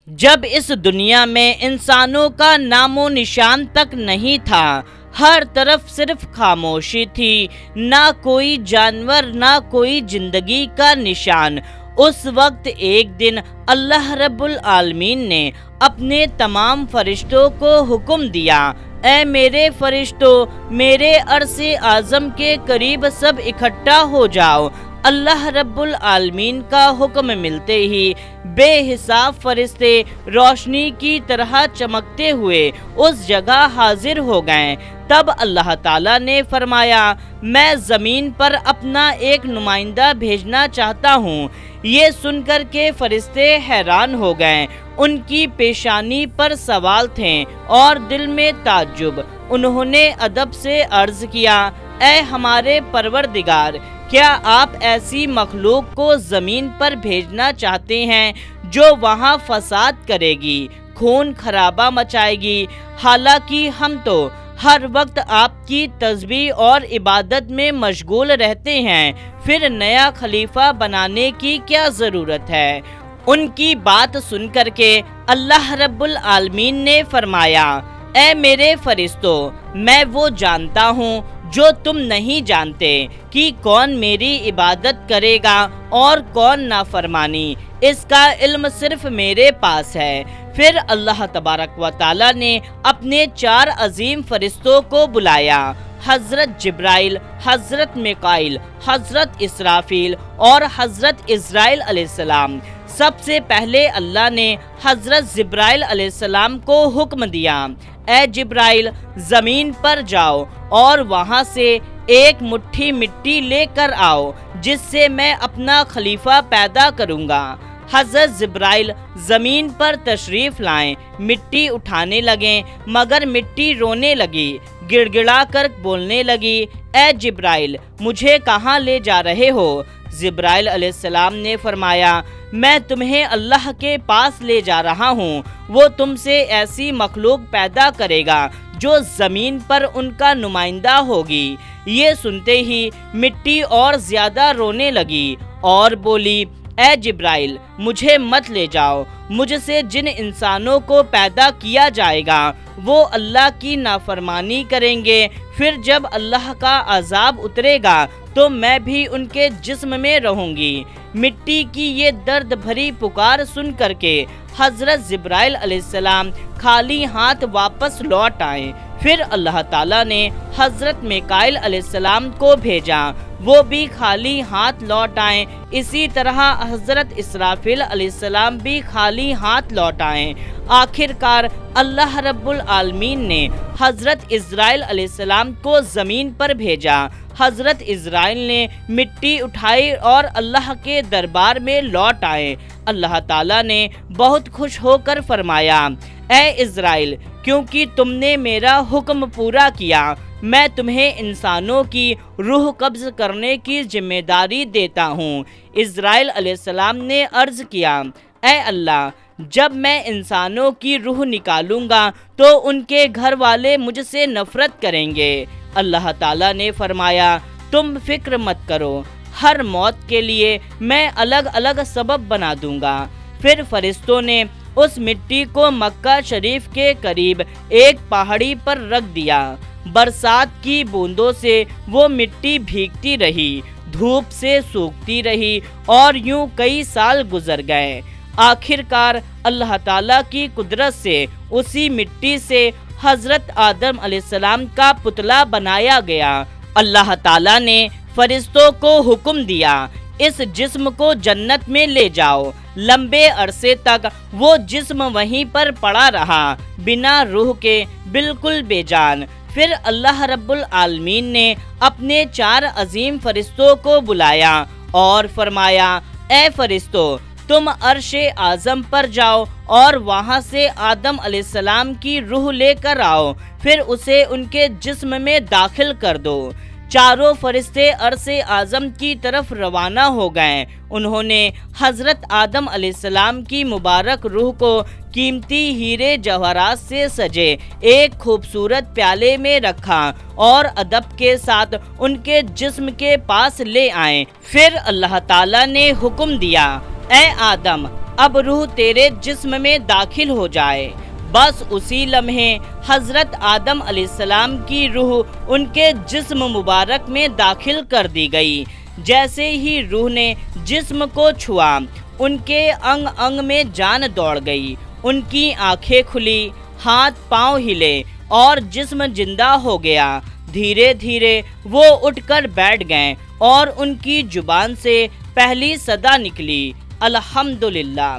جب اس دنیا میں انسانوں کا نام و نشان تک نہیں تھا، ہر طرف صرف خاموشی تھی، نہ کوئی جانور نہ کوئی زندگی کا نشان۔ اس وقت ایک دن اللہ رب العالمین نے اپنے تمام فرشتوں کو حکم دیا، اے میرے فرشتوں، میرے عرش اعظم کے قریب سب اکٹھا ہو جاؤ۔ اللہ رب العالمین کا حکم ملتے ہی بے حساب فرشتے روشنی کی طرح چمکتے ہوئے اس جگہ حاضر ہو گئے۔ تب اللہ تعالیٰ نے فرمایا، میں زمین پر اپنا ایک نمائندہ بھیجنا چاہتا ہوں۔ یہ سن کر کے فرشتے حیران ہو گئے، ان کی پیشانی پر سوال تھے اور دل میں تعجب۔ انہوں نے ادب سے عرض کیا، اے ہمارے پروردگار، کیا آپ ایسی مخلوق کو زمین پر بھیجنا چاہتے ہیں جو وہاں فساد کرے گی، خون خرابہ مچائے گی؟ حالانکہ ہم تو ہر وقت آپ کی تسبیح اور عبادت میں مشغول رہتے ہیں، پھر نیا خلیفہ بنانے کی کیا ضرورت ہے؟ ان کی بات سن کر کے اللہ رب العالمین نے فرمایا، اے میرے فرشتوں، میں وہ جانتا ہوں جو تم نہیں جانتے کہ کون میری عبادت کرے گا اور کون نافرمانی، اس کا علم صرف میرے پاس ہے۔ پھر اللہ تبارک و تعالیٰ نے اپنے 4 عظیم فرشتوں کو بلایا، حضرت جبرائیل، حضرت میکائیل، حضرت اسرافیل اور حضرت عزرائیل علیہ السلام۔ سب سے پہلے اللہ نے حضرت جبرائیل علیہ السلام کو حکم دیا، اے جبرائیل، زمین پر جاؤ اور وہاں سے ایک مٹھی مٹی لے کر آؤ جس سے میں اپنا خلیفہ پیدا کروں گا۔ حضرت جبرائیل زمین پر تشریف لائیں، مٹی اٹھانے لگیں، مگر مٹی رونے لگی، گڑ گڑا کر بولنے لگی، اے جبرائیل، مجھے کہاں لے جا رہے ہو؟ جبرائیل علیہ السلام نے فرمایا، میں تمہیں اللہ کے پاس لے جا رہا ہوں، وہ تم سے ایسی مخلوق پیدا کرے گا جو زمین پر ان کا نمائندہ ہوگی۔ یہ سنتے ہی مٹی اور زیادہ رونے لگی اور بولی، اے جبرائیل، مجھے مت لے جاؤ، مجھ سے جن انسانوں کو پیدا کیا جائے گا وہ اللہ کی نافرمانی کریں گے، پھر جب اللہ کا عذاب اترے گا تو میں بھی ان کے جسم میں رہوں گی۔ مٹی کی یہ درد بھری پکار سن کر کے حضرت جبرائیل علیہ السلام خالی ہاتھ واپس لوٹ آئے۔ پھر اللہ تعالیٰ نے حضرت میکائیل علیہ السلام کو بھیجا، وہ بھی خالی ہاتھ لوٹ آئے۔ اسی طرح حضرت اسرافیل علیہ السلام بھی خالی ہاتھ لوٹ آئے۔ آخر کار اللہ رب العالمین نے حضرت عزرائیل علیہ السلام کو زمین پر بھیجا۔ حضرت عزرائیل نے مٹی اٹھائی اور اللہ کے دربار میں لوٹ آئے۔ اللہ تعالیٰ نے بہت خوش ہو کر فرمایا، اے عزرائیل، کیونکہ تم نے میرا حکم پورا کیا، میں تمہیں انسانوں کی روح قبض کرنے کی ذمہ داری دیتا ہوں۔ عزرائیل علیہ السلام نے عرض کیا، اے اللہ، جب میں انسانوں کی روح نکالوں گا تو ان کے گھر والے مجھ سے نفرت کریں گے۔ اللہ تعالیٰ نے فرمایا، تم فکر مت کرو، ہر موت کے لیے میں الگ الگ سبب بنا دوں گا۔ پھر فرشتوں نے اس مٹی کو مکہ شریف کے قریب ایک پہاڑی پر رکھ دیا۔ برسات کی بوندوں سے وہ مٹی بھیگتی رہی، دھوپ سے سوکھتی رہی اور یوں کئی سال گزر گئے۔ آخر کار اللہ تعالیٰ کی قدرت سے اسی مٹی سے حضرت آدم علیہ السلام کا پتلا بنایا گیا۔ اللہ تعالیٰ نے فرشتوں کو حکم دیا، اس جسم کو جنت میں لے جاؤ۔ لمبے عرصے تک وہ جسم وہیں پر پڑا رہا، بنا روح کے، بالکل بے جان۔ پھر اللہ رب العالمین نے اپنے 4 عظیم فرشتوں کو بلایا اور فرمایا، اے فرشتوں، تم عرش اعظم پر جاؤ اور وہاں سے آدم علیہ السلام کی روح لے کر آؤ، پھر اسے ان کے جسم میں داخل کر دو۔ چاروں فرشتے عرش اعظم کی طرف روانہ ہو گئے۔ انہوں نے حضرت آدم علیہ السلام کی مبارک روح کو قیمتی ہیرے جواہرات سے سجے ایک خوبصورت پیالے میں رکھا اور ادب کے ساتھ ان کے جسم کے پاس لے آئے۔ پھر اللہ تعالیٰ نے حکم دیا، اے آدم، اب روح تیرے جسم میں داخل ہو جائے۔ بس اسی لمحے حضرت آدم علیہ السلام کی روح ان کے جسم مبارک میں داخل کر دی گئی۔ جیسے ہی روح نے جسم کو چھوا، ان کے انگ انگ میں جان دوڑ گئی، ان کی آنکھیں کھلی، ہاتھ پاؤں ہلے اور جسم زندہ ہو گیا۔ دھیرے دھیرے وہ اٹھ کر بیٹھ گئے اور ان کی زبان سے پہلی صدا نکلی، الحمدللہ۔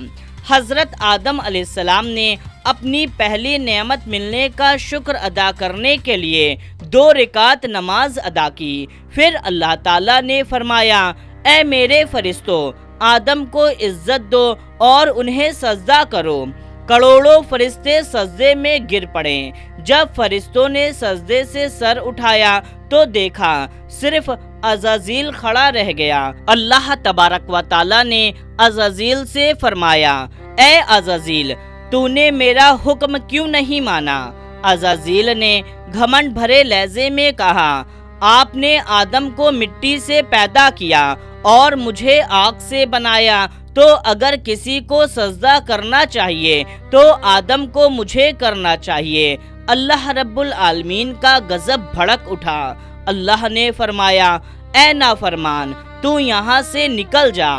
حضرت آدم علیہ السلام نے اپنی پہلی نعمت ملنے کا شکر ادا کرنے کے لیے 2 رکعت نماز ادا کی۔ پھر اللہ تعالیٰ نے فرمایا، اے میرے فرشتوں، آدم کو عزت دو اور انہیں سجدہ کرو۔ کروڑوں فرشتے سجدے میں گر پڑے۔ جب فرشتوں نے سجدے سے سر اٹھایا تو دیکھا صرف عزازیل کھڑا رہ گیا۔ اللہ تبارک و تعالیٰ نے عزازیل سے فرمایا، اے عزازیل، تو نے میرا حکم کیوں نہیں مانا؟ عزازیل نے گھمنڈ بھرے لہجے میں کہا، آپ نے آدم کو مٹی سے پیدا کیا اور مجھے آگ سے بنایا، تو اگر کسی کو سجدہ کرنا چاہیے تو آدم کو مجھے کرنا چاہیے۔ اللہ رب العالمین کا غضب بھڑک اٹھا۔ اللہ نے فرمایا، اے نافرمان، تو یہاں سے نکل جا۔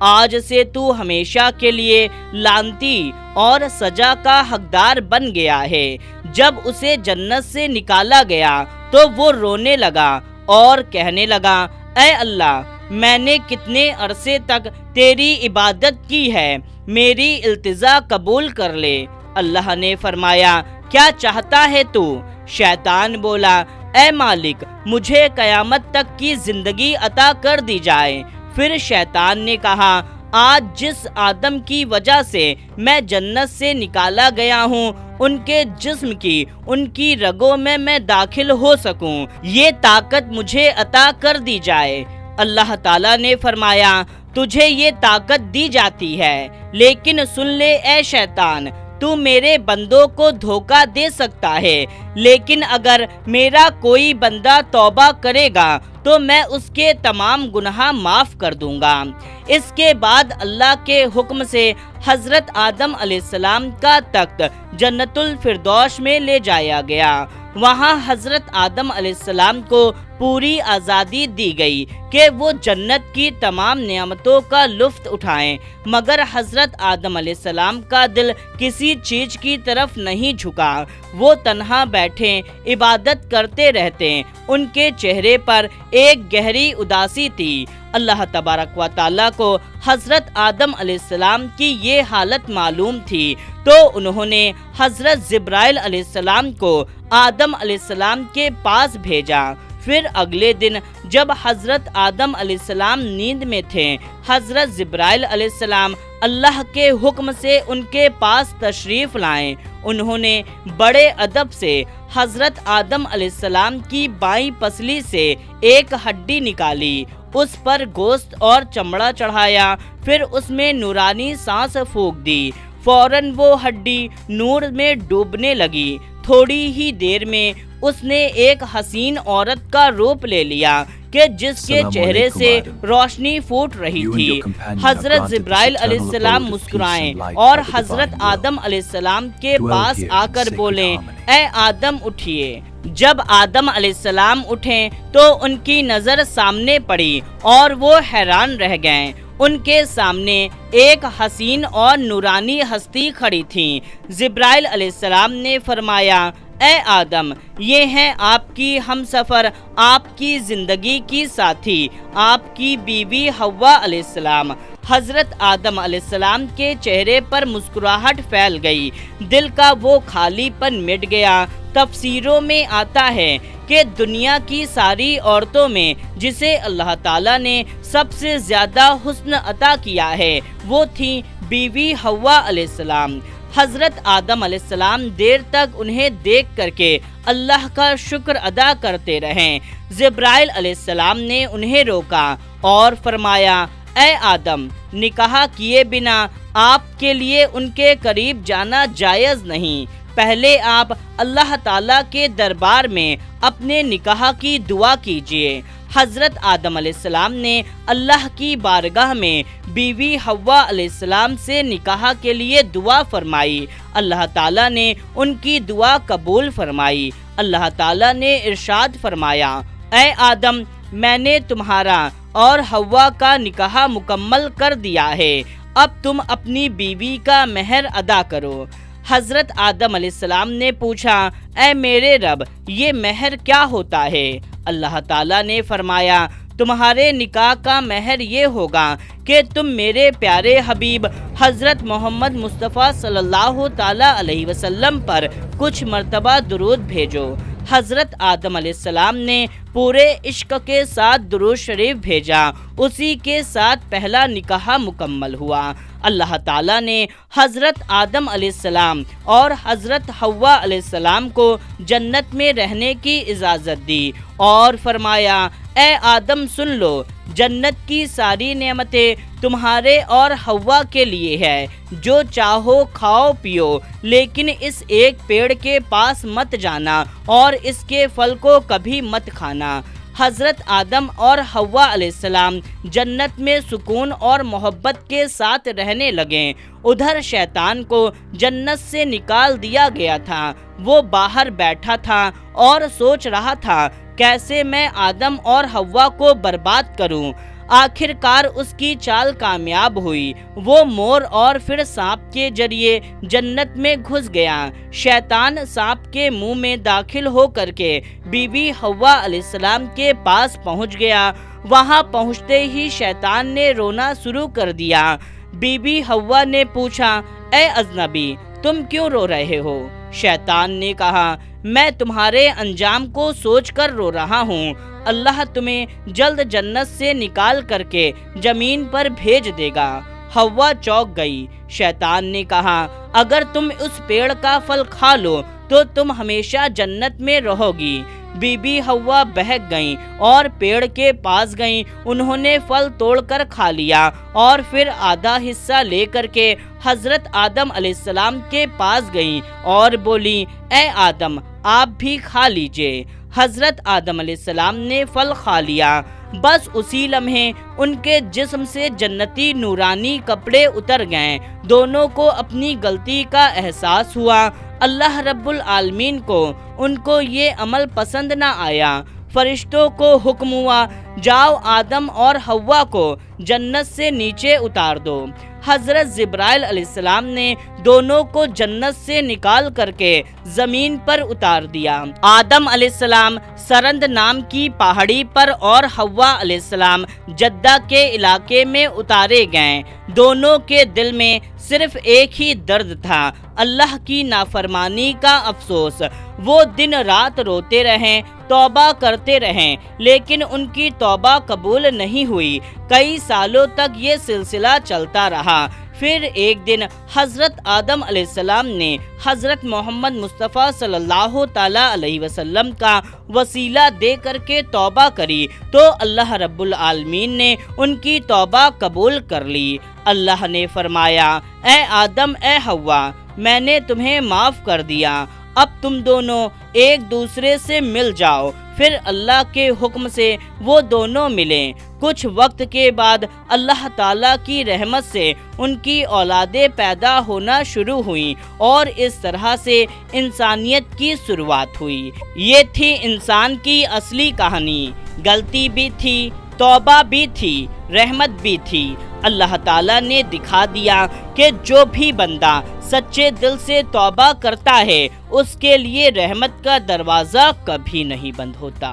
آج سے تو ہمیشہ کے لیے لعنتی اور سزا کا حقدار بن گیا ہے۔ جب اسے جنت سے نکالا گیا تو وہ رونے لگا اور کہنے لگا، اے اللہ، میں نے کتنے عرصے تک تیری عبادت کی ہے، میری التجا قبول کر لے۔ اللہ نے فرمایا، کیا چاہتا ہے تو؟ شیطان بولا، اے مالک، مجھے قیامت تک کی زندگی عطا کر دی جائے۔ پھر شیطان نے کہا، آج جس آدم کی وجہ سے میں جنت سے نکالا گیا ہوں، ان کے جسم کی، ان کی رگوں میں داخل ہو سکوں، یہ طاقت مجھے عطا کر دی جائے۔ اللہ تعالیٰ نے فرمایا، تجھے یہ طاقت دی جاتی ہے، لیکن سن لے اے شیطان، تو میرے بندوں کو دھوکہ دے سکتا ہے، لیکن اگر میرا کوئی بندہ توبہ کرے گا تو میں اس کے تمام گناہ معاف کر دوں گا۔ اس کے بعد اللہ کے حکم سے حضرت آدم علیہ السلام کا تخت جنت الفردوس میں لے جایا گیا۔ وہاں حضرت آدم علیہ السلام کو پوری آزادی دی گئی کہ وہ جنت کی تمام نعمتوں کا لطف اٹھائیں، مگر حضرت آدم علیہ السلام کا دل کسی چیز کی طرف نہیں جھکا۔ وہ تنہا بیٹھے عبادت کرتے رہتے، ان کے چہرے پر ایک گہری اداسی تھی۔ اللہ تبارک و تعالیٰ کو حضرت آدم علیہ السلام کی یہ حالت معلوم تھی، تو انہوں نے حضرت جبرائیل علیہ السلام کو آدم علیہ السلام کے پاس بھیجا۔ پھر اگلے دن جب حضرت آدم علیہ السلام نیند میں تھے، حضرت جبرائیل علیہ السلام اللہ کے حکم سے ان کے پاس تشریف لائے۔ انہوں نے بڑے ادب سے حضرت آدم علیہ السلام کی بائیں پسلی سے ایک ہڈی نکالی، اس پر گوشت اور چمڑا چڑھایا، پھر اس میں نورانی سانس پھونک دی۔ فوراً وہ ہڈی نور میں ڈوبنے لگی۔ تھوڑی ہی دیر میں اس نے ایک حسین عورت کا روپ لے لیا کہ جس کے چہرے سے روشنی پھوٹ رہی تھی۔ حضرت جبرائیل علیہ السلام مسکرائے اور حضرت آدم علیہ السلام کے پاس آ کر بولے، اے آدم اٹھیے۔ جب آدم علیہ السلام اٹھے تو ان کی نظر سامنے پڑی اور وہ حیران رہ گئے۔ ان کے سامنے ایک حسین اور نورانی ہستی کھڑی تھی۔ جبرائیل علیہ السلام نے فرمایا، اے آدم، یہ ہیں آپ کی ہمسفر، آپ کی زندگی کی ساتھی، آپ کی بیوی حوا علیہ السلام۔ حضرت آدم علیہ السلام کے چہرے پر مسکراہٹ پھیل گئی، دل کا وہ خالی پن مٹ گیا۔ تفسیروں میں آتا ہے کہ دنیا کی ساری عورتوں میں جسے اللہ تعالیٰ نے سب سے زیادہ حسن عطا کیا ہے وہ تھی بیوی حوا علیہ السلام۔ حضرت آدم علیہ السلام دیر تک انہیں دیکھ کر کے اللہ کا شکر ادا کرتے رہے۔ جبرائیل علیہ السلام نے انہیں روکا اور فرمایا، اے آدم، نکاح کیے بنا آپ کے لیے ان کے قریب جانا جائز نہیں۔ پہلے آپ اللہ تعالیٰ کے دربار میں اپنے نکاح کی دعا کیجیے۔ حضرت آدم علیہ السلام نے اللہ کی بارگاہ میں بیوی حوا علیہ السلام سے نکاح کے لیے دعا فرمائی۔ اللہ تعالیٰ نے ان کی دعا قبول فرمائی۔ اللہ تعالیٰ نے ارشاد فرمایا، اے آدم، میں نے تمہارا اور حوا کا نکاح مکمل کر دیا ہے، اب تم اپنی بیوی کا مہر ادا کرو۔ حضرت آدم علیہ السلام نے پوچھا، اے میرے رب، یہ مہر کیا ہوتا ہے؟ اللہ تعالیٰ نے فرمایا، تمہارے نکاح کا مہر یہ ہوگا کہ تم میرے پیارے حبیب حضرت محمد مصطفیٰ صلی اللہ تعالیٰ علیہ وسلم پر کچھ مرتبہ درود بھیجو۔ حضرت آدم علیہ السلام نے پورے عشق کے ساتھ درود شریف بھیجا، اسی کے ساتھ پہلا نکاح مکمل ہوا۔ اللہ تعالیٰ نے حضرت آدم علیہ السلام اور حضرت حوا علیہ السلام کو جنت میں رہنے کی اجازت دی اور فرمایا، اے آدم سن لو، جنت کی ساری نعمتیں تمہارے اور حوا کے لیے ہے، جو چاہو کھاؤ پیو، لیکن اس ایک پیڑ کے پاس مت جانا اور اس کے پھل کو کبھی مت کھانا۔ حضرت آدم اور حوا علیہ السلام جنت میں سکون اور محبت کے ساتھ رہنے لگے۔ ادھر شیطان کو جنت سے نکال دیا گیا تھا، وہ باہر بیٹھا تھا اور سوچ رہا تھا کیسے میں آدم اور حوا کو برباد کروں۔ آخر کار اس کی چال کامیاب ہوئی، وہ مور اور پھر سانپ کے ذریعے جنت میں گھس گیا۔ شیطان سانپ کے منہ میں داخل ہو کر کے بی بی حوا علیہ السلام کے پاس پہنچ گیا۔ وہاں پہنچتے ہی شیطان نے رونا شروع کر دیا۔ بی بی حوا نے پوچھا، اے اجنبی، تم کیوں رو رہے ہو؟ شیطان نے کہا، میں تمہارے انجام کو سوچ کر رو رہا ہوں، اللہ تمہیں جلد جنت سے نکال کر کے زمین پر بھیج دے گا۔ حوا چونک گئی۔ شیطان نے کہا، اگر تم اس پیڑ کا پھل کھا لو تو تم ہمیشہ جنت میں رہو گی۔ بی بی حوا بہک گئیں اور پیڑ کے پاس گئیں، انہوں نے پھل توڑ کر کھا لیا اور پھر آدھا حصہ لے کر کے حضرت آدم علیہ السلام کے پاس گئیں اور بولی، اے آدم، آپ بھی کھا لیجئے۔ حضرت آدم علیہ السلام نے پھل کھا لیا۔ بس اسی لمحے ان کے جسم سے جنتی نورانی کپڑے اتر گئے۔ دونوں کو اپنی غلطی کا احساس ہوا۔ اللہ رب العالمین کو ان کو یہ عمل پسند نہ آیا۔ فرشتوں کو حکم ہوا، جاؤ آدم اور حوا کو جنت سے نیچے اتار دو۔ حضرت جبرائیل علیہ السلام نے دونوں کو جنت سے نکال کر کے زمین پر اتار دیا۔ آدم علیہ السلام سرند نام کی پہاڑی پر اور حوا علیہ السلام جدہ کے علاقے میں اتارے گئے۔ دونوں کے دل میں صرف ایک ہی درد تھا، اللہ کی نافرمانی کا افسوس۔ وہ دن رات روتے رہیں، توبہ کرتے رہیں، لیکن ان کی توبہ قبول نہیں ہوئی۔ کئی سالوں تک یہ سلسلہ چلتا رہا۔ پھر ایک دن حضرت آدم علیہ السلام نے حضرت محمد مصطفیٰ صلی اللہ تعالیٰ علیہ وسلم کا وسیلہ دے کر کے توبہ کری تو اللہ رب العالمین نے ان کی توبہ قبول کر لی۔ اللہ نے فرمایا، اے آدم، اے حوا، میں نے تمہیں معاف کر دیا، اب تم دونوں ایک دوسرے سے مل جاؤ۔ پھر اللہ کے حکم سے وہ دونوں ملے۔ کچھ وقت کے بعد اللہ تعالیٰ کی رحمت سے ان کی اولادیں پیدا ہونا شروع ہوئیں اور اس طرح سے انسانیت کی شروعات ہوئی۔ یہ تھی انسان کی اصلی کہانی۔ غلطی بھی تھی، توبہ بھی تھی، رحمت بھی تھی۔ اللہ تعالیٰ نے دکھا دیا کہ جو بھی بندہ سچے دل سے توبہ کرتا ہے اس کے لیے رحمت کا دروازہ کبھی نہیں بند ہوتا۔